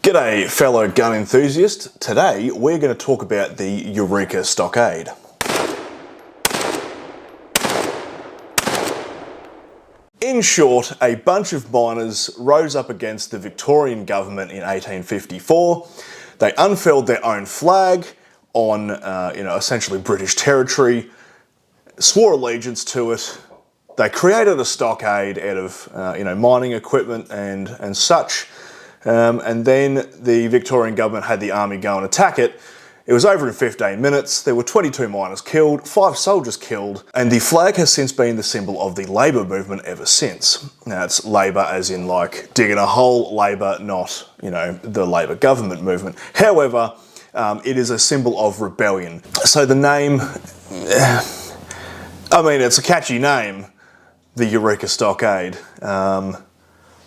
G'day fellow gun enthusiast. Today we're going to talk about the Eureka Stockade. In short, a bunch of miners rose up against the Victorian government in 1854. They unfurled their own flag on essentially British territory, swore allegiance to it. They created a stockade out of mining equipment and such. And then the Victorian government had the army go and attack it. It was over in 15 minutes. There were 22 miners killed, 5 soldiers killed, and the flag has since been the symbol of the Labour movement ever since. Now it's Labour as in like digging a hole, Labour, not, the Labour government movement. However, it is a symbol of rebellion. So the name, it's a catchy name, the Eureka Stockade.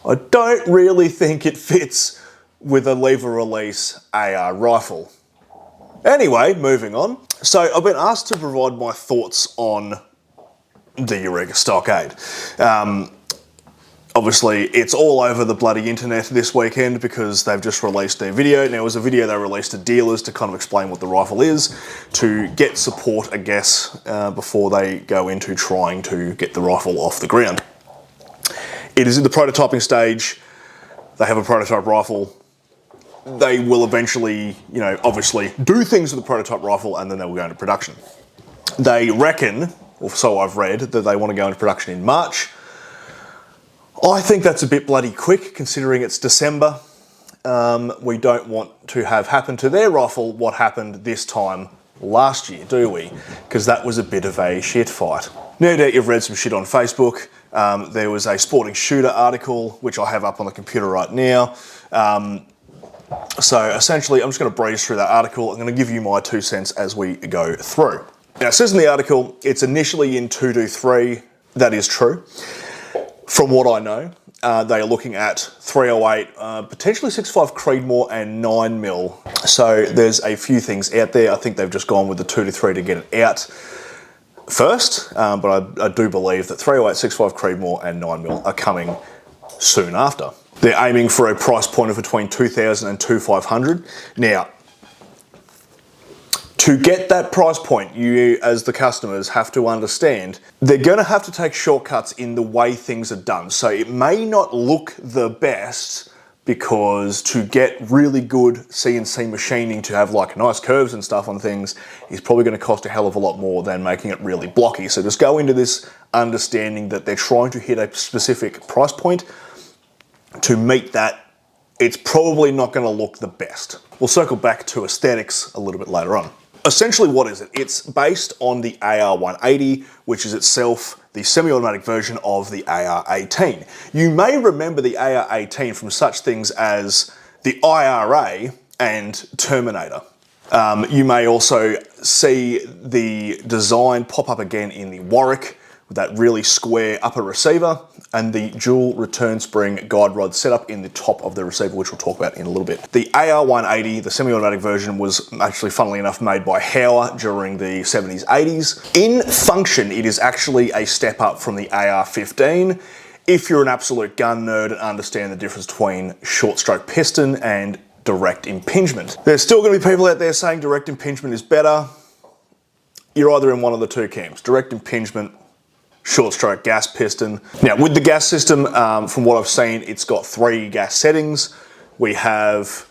I don't really think it fits with a lever-release AR rifle. Anyway, moving on. So I've been asked to provide my thoughts on the Eureka Stockade. Obviously, it's all over the bloody internet this weekend because they've just released their video. Now, it was a video they released to dealers to kind of explain what the rifle is, to get support, I guess, before they go into trying to get the rifle off the ground. It is in the prototyping stage. They have a prototype rifle. They will eventually, obviously do things with the prototype rifle and then they will go into production. They reckon, or so I've read, that they want to go into production in March. I think that's a bit bloody quick considering it's December. We don't want to have happen to their rifle what happened this time last year, do we? Because that was a bit of a shit fight. No doubt you've read some shit on Facebook. There was a Sporting Shooter article, which I have up on the computer right now. So essentially, I'm just going to breeze through that article. I'm going to give you my 2 cents as we go through. Now, it says in the article, it's initially in 223. That is true. From what I know, they are looking at 308, potentially 6.5 Creedmoor and 9mm. So there's a few things out there. I think they've just gone with the 223 to get it out first, but I do believe that 308, 6.5 Creedmoor and 9mm are coming soon after. They're aiming for a price point of between 2,000 and 2,500. Now, to get that price point, you as the customers have to understand they're going to have to take shortcuts in the way things are done. So it may not look the best because to get really good CNC machining to have like nice curves and stuff on things is probably going to cost a hell of a lot more than making it really blocky. So just go into this understanding that they're trying to hit a specific price point. To meet that, it's probably not going to look the best. We'll circle back to aesthetics a little bit later on. Essentially, what is it? It's based on the AR-180, which is itself the semi-automatic version of the AR-18. You may remember the AR-18 from such things as the IRA and Terminator. You may also see the design pop up again in the Warwick with that really square upper receiver and the dual return spring guide rod setup in the top of the receiver, which we'll talk about in a little bit. The AR-180, the semi-automatic version, was actually, funnily enough, made by Hauer during the 70s, 80s. In function, it is actually a step up from the AR-15. If you're an absolute gun nerd and understand the difference between short stroke piston and direct impingement. There's still going to be people out there saying direct impingement is better. You're either in one of the two camps. Direct impingement, short stroke gas piston. Now with the gas system, from what I've seen, it's got 3 gas settings. We have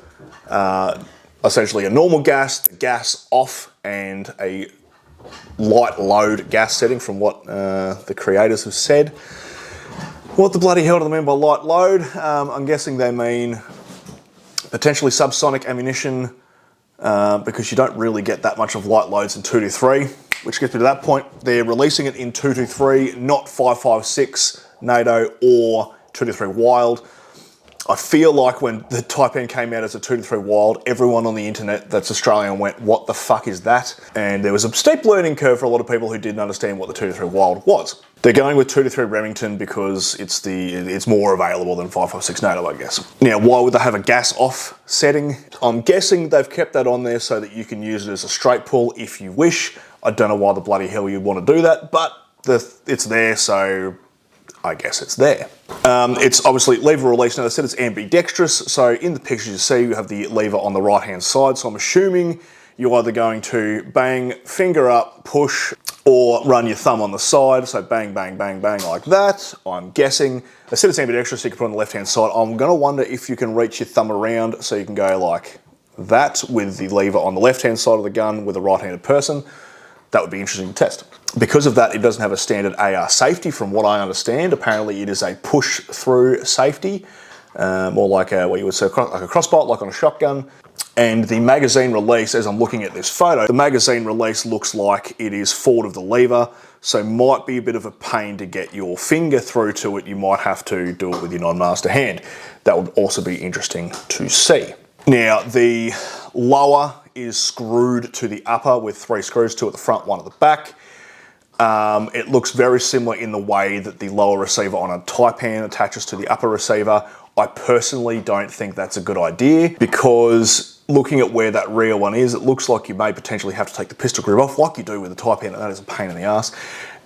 essentially a normal gas off, and a light load gas setting from what the creators have said. What the bloody hell do they mean by light load? I'm guessing they mean potentially subsonic ammunition, because you don't really get that much of light loads in 223. Which gets me to that point. They're releasing it in 223, not 5.56 NATO or 223 Wild. I feel like when the Type N came out as a 223 Wild, everyone on the internet that's Australian went, what the fuck is that? And there was a steep learning curve for a lot of people who didn't understand what the 223 Wild was. They're going with 223 Remington because it's more available than 5.56 NATO, I guess. Now, why would they have a gas off setting? I'm guessing they've kept that on there so that you can use it as a straight pull if you wish. I don't know why the bloody hell you'd want to do that, but it's there, so I guess it's there. It's obviously lever release. Now, I said it's ambidextrous, so in the pictures you see, you have the lever on the right-hand side, so I'm assuming you're either going to bang, finger up, push, or run your thumb on the side, so bang, bang, bang, bang, like that. I'm guessing. I said it's ambidextrous, so you can put it on the left-hand side. I'm gonna wonder if you can reach your thumb around, so you can go like that with the lever on the left-hand side of the gun with a right-handed person. That would be interesting to test. Because of that, it doesn't have a standard AR safety from what I understand. Apparently it is a push-through safety, more like what you would say, like a crossbolt, like on a shotgun. And the magazine release, as I'm looking at this photo, the magazine release looks like it is forward of the lever, so might be a bit of a pain to get your finger through to it. You might have to do it with your non-master hand. That would also be interesting to see. Now, the lower is screwed to the upper with 3 screws, 2 at the front, 1 at the back. It looks very similar in the way that the lower receiver on a Taipan attaches to the upper receiver. I personally don't think that's a good idea, because looking at where that rear one is, it looks like you may potentially have to take the pistol grip off like you do with the Taipan, and that is a pain in the ass.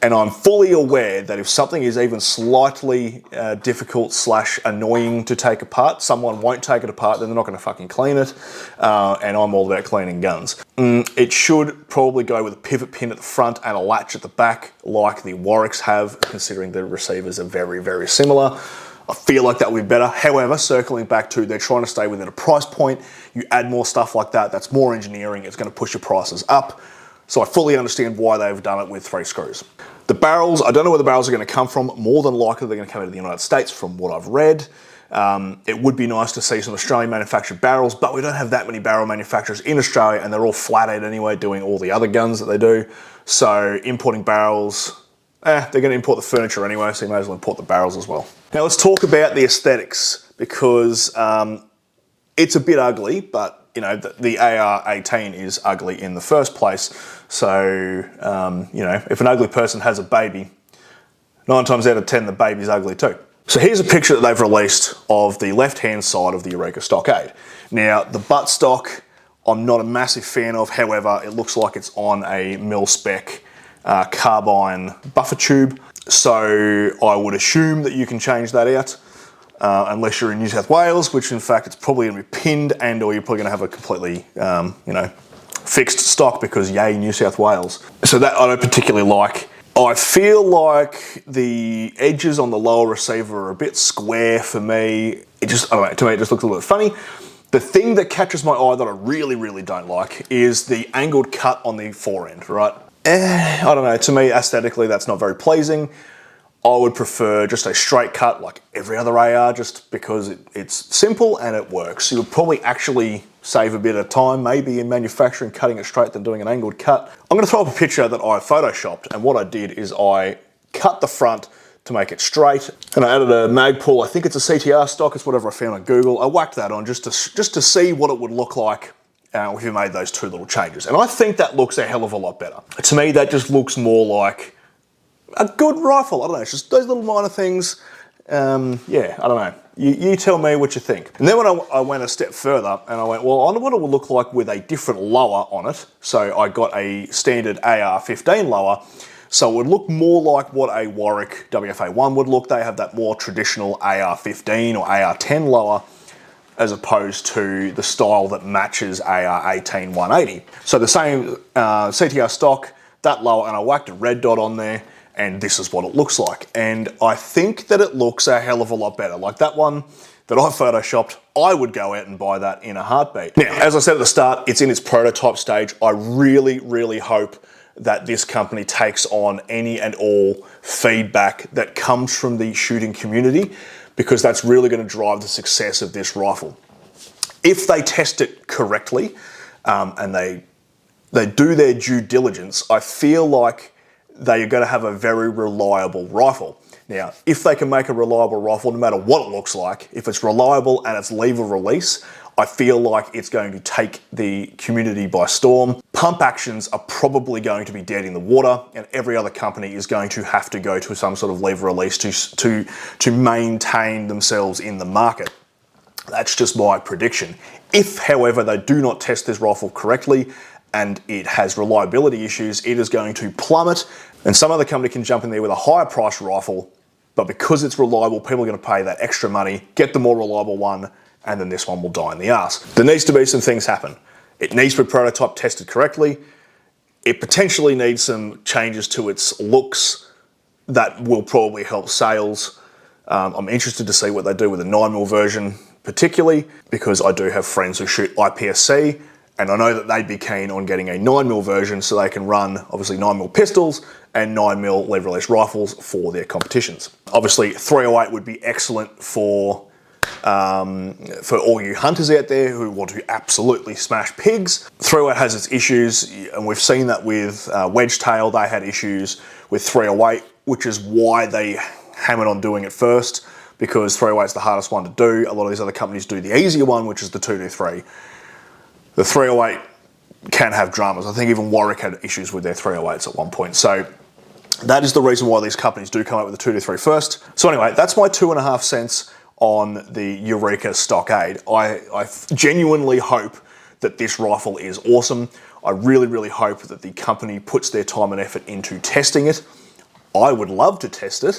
And I'm fully aware that if something is even slightly difficult / annoying to take apart, someone won't take it apart, then they're not going to fucking clean it. And I'm all about cleaning guns. It should probably go with a pivot pin at the front and a latch at the back, like the Warwicks have, considering the receivers are very, very similar. I feel like that would be better. However, circling back to, they're trying to stay within a price point. You add more stuff like that, that's more engineering, it's going to push your prices up. So I fully understand why they've done it with 3 screws. The barrels, I don't know where the barrels are going to come from. More than likely they're going to come out of the United States from what I've read. It would be nice to see some Australian manufactured barrels, but we don't have that many barrel manufacturers in Australia, and they're all flathead anyway, doing all the other guns that they do. So importing barrels, they're going to import the furniture anyway, so you may as well import the barrels as well. Now let's talk about the aesthetics, because it's a bit ugly, but you know, the AR-18 is ugly in the first place. So, you know, if an ugly person has a baby, 9 times out of 10, the baby's ugly too. So here's a picture that they've released of the left-hand side of the Eureka Stockade. Now, the buttstock, I'm not a massive fan of. However, it looks like it's on a mil-spec carbine buffer tube. So I would assume that you can change that out. Unless you're in New South Wales, which in fact it's probably going to be pinned, and or you're probably going to have a completely, you know, fixed stock, because yay, New South Wales. So that I don't particularly like. I feel like the edges on the lower receiver are a bit square for me. It just, I don't know, to me it just looks a little bit funny. The thing that catches my eye that I really, really don't like is the angled cut on the forend, right? I don't know, to me aesthetically that's not very pleasing. I would prefer just a straight cut like every other AR, just because it's simple and it works. You'll probably actually save a bit of time maybe in manufacturing, cutting it straight, than doing an angled cut. I'm going to throw up a picture that I photoshopped, and what I did is I cut the front to make it straight, and I added a Magpul, I think it's a CTR stock, it's whatever I found on Google. I whacked that on just to see what it would look like if you made those 2 little changes. And I think that looks a hell of a lot better. To me, that just looks more like a good rifle. I don't know, it's just those little minor things. Yeah, I don't know. You tell me what you think. And then when I went a step further, and I went, well, I wonder what it would look like with a different lower on it. So I got a standard AR-15 lower. So it would look more like what a Warwick WFA-1 would look. They have that more traditional AR-15 or AR-10 lower, as opposed to the style that matches AR-18 180. So the same CTR stock, that lower, and I whacked a red dot on there, and this is what it looks like. And I think that it looks a hell of a lot better. Like that one that I photoshopped, I would go out and buy that in a heartbeat. Now, as I said at the start, it's in its prototype stage. I really, really hope that this company takes on any and all feedback that comes from the shooting community, because that's really going to drive the success of this rifle. If they test it correctly, and they do their due diligence, I feel like they are going to have a very reliable rifle. Now, if they can make a reliable rifle, no matter what it looks like, if it's reliable and it's lever release, I feel like it's going to take the community by storm. Pump actions are probably going to be dead in the water, and every other company is going to have to go to some sort of lever release to maintain themselves in the market. That's just my prediction. If, however, they do not test this rifle correctly and it has reliability issues, it is going to plummet, and some other company can jump in there with a higher price rifle, but because it's reliable, people are going to pay that extra money, get the more reliable one, and then this one will die in the ass. There needs to be some things happen. It needs to be prototype tested correctly. It potentially needs some changes to its looks that will probably help sales. I'm interested to see what they do with the 9mm version, particularly because I do have friends who shoot IPSC, and I know that they'd be keen on getting a 9mm version so they can run, obviously, 9mm pistols and 9mm lever release rifles for their competitions. Obviously, 308 would be excellent for all you hunters out there who want to absolutely smash pigs. 308 has its issues, and we've seen that with Wedgetail. They had issues with 308, which is why they hammered on doing it first, because 308 is the hardest one to do. A lot of these other companies do the easier one, which is the 223. The 308 can have dramas. I think even Warwick had issues with their 308s at one point. So that is the reason why these companies do come up with the 223 first. So anyway, that's my 2.5 cents on the Eureka Stockade. I genuinely hope that this rifle is awesome. I really, really hope that the company puts their time and effort into testing it. I would love to test it,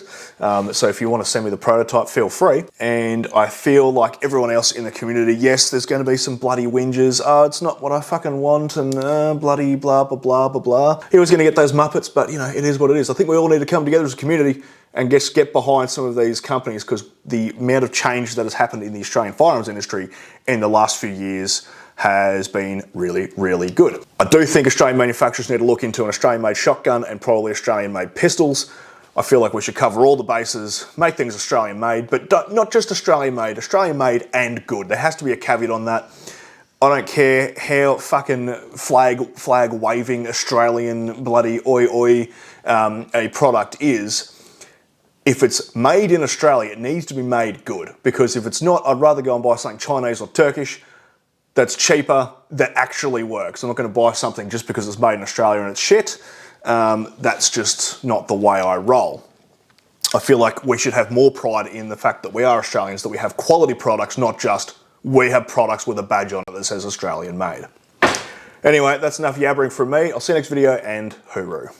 so if you want to send me the prototype, feel free. And I feel like everyone else in the community, yes, there's going to be some bloody whinges. Oh, it's not what I fucking want, and bloody blah, blah, blah, blah, blah. He was going to get those Muppets, but, you know, it is what it is. I think we all need to come together as a community and just get behind some of these companies, because the amount of change that has happened in the Australian firearms industry in the last few years has been really, really good. I do think Australian manufacturers need to look into an Australian-made shotgun and probably Australian-made pistols. I feel like we should cover all the bases, make things Australian-made, but not just Australian-made, Australian-made and good. There has to be a caveat on that. I don't care how fucking flag-waving Australian bloody oi a product is. If it's made in Australia, it needs to be made good, because if it's not, I'd rather go and buy something Chinese or Turkish that's cheaper, that actually works. I'm not going to buy something just because it's made in Australia and it's shit. That's just not the way I roll. I feel like we should have more pride in the fact that we are Australians, that we have quality products, not just we have products with a badge on it that says Australian made. Anyway, that's enough yabbering from me. I'll see you next video, and hooroo.